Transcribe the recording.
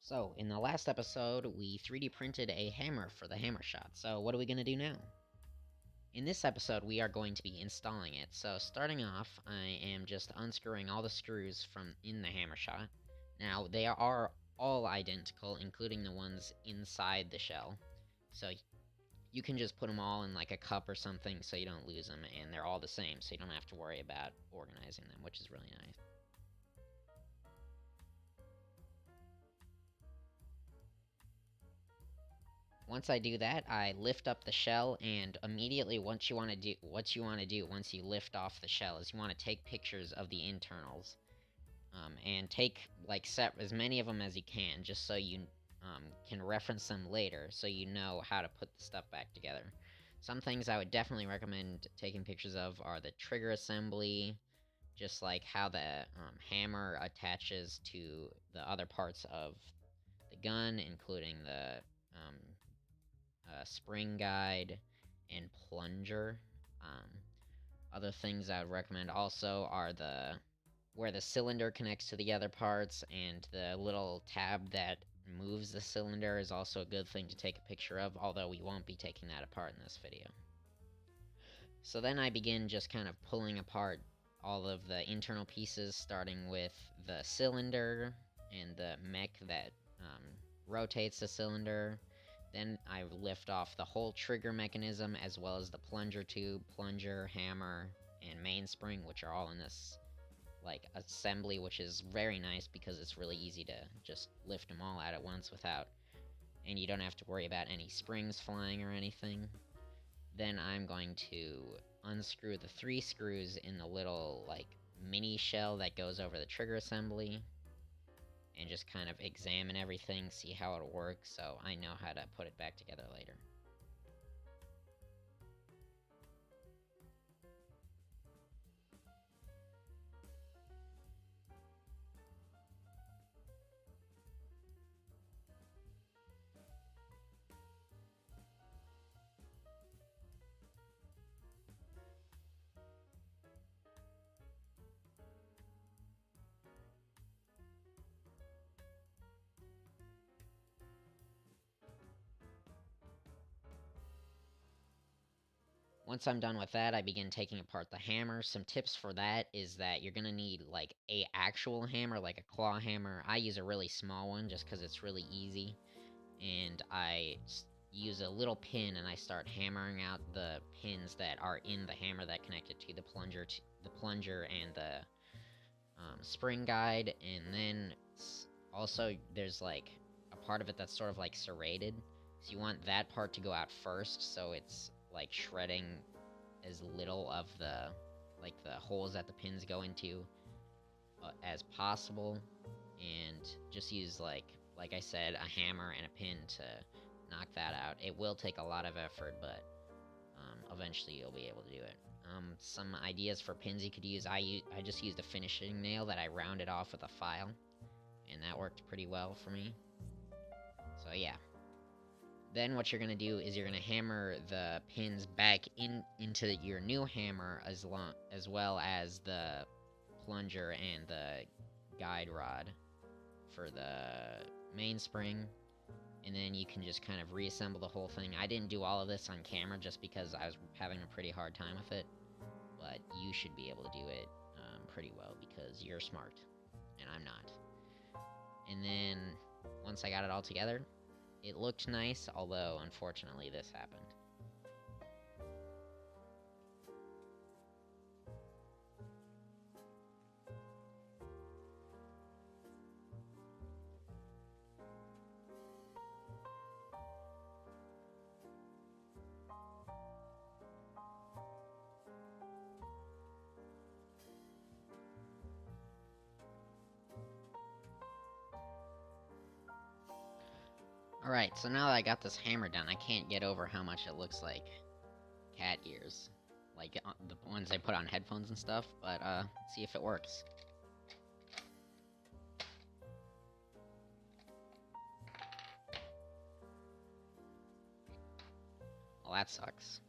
So, in the last episode, we 3D printed a hammer for the hammer shot, so what are we going to do now? In this episode, we are going to be installing it, so starting off, I am just unscrewing all the screws from in the hammer shot. Now, they are all identical, including the ones inside the shell, so you can just put them all in like a cup or something so you don't lose them, and they're all the same, so you don't have to worry about organizing them, which is really nice. Once I do that, I lift up the shell, and immediately what you want to do once you lift off the shell is you want to take pictures of the internals, and take like set as many of them as you can, just so you can reference them later, so you know how to put the stuff back together. Some things I would definitely recommend taking pictures of are the trigger assembly, just like how the hammer attaches to the other parts of the gun, including the spring guide, and plunger. Um, Other things I would recommend also are where the cylinder connects to the other parts, and the little tab that moves the cylinder is also a good thing to take a picture of, although we won't be taking that apart in this video. So then I begin just kind of pulling apart all of the internal pieces, starting with the cylinder and the mech that rotates the cylinder. Then I lift off the whole trigger mechanism, as well as the plunger tube, plunger, hammer, and mainspring, which are all in this like assembly, which is very nice because it's really easy to just lift them all out at once and you don't have to worry about any springs flying or anything. Then I'm going to unscrew the 3 screws in the little like mini shell that goes over the trigger assembly, and just kind of examine everything, see how it works, so I know how to put it back together later. Once I'm done with that, I begin taking apart the hammer. Some tips for that is that you're gonna need like a actual hammer, like a claw hammer. I use a really small one just because it's really easy, and use a little pin and I start hammering out the pins that are in the hammer that connected to the plunger and the spring guide, and then also there's like a part of it that's sort of like serrated, so you want that part to go out first, so it's like shredding as little of the holes that the pins go into as possible, and just use like I said, a hammer and a pin to knock that out. It will take a lot of effort, but eventually you'll be able to do it. Some ideas for pins you could use. I just used a finishing nail that I rounded off with a file, and that worked pretty well for me. So yeah. Then what you're gonna do is you're gonna hammer the pins back into your new hammer, as well as the plunger and the guide rod for the mainspring, and then you can just kind of reassemble the whole thing. I didn't do all of this on camera just because I was having a pretty hard time with it, but you should be able to do it pretty well because you're smart, and I'm not. And then once I got it all together, it looked nice, although unfortunately this happened. Alright, so now that I got this hammer done, I can't get over how much it looks like cat ears. Like the ones I put on headphones and stuff, but let's see if it works. Well, that sucks.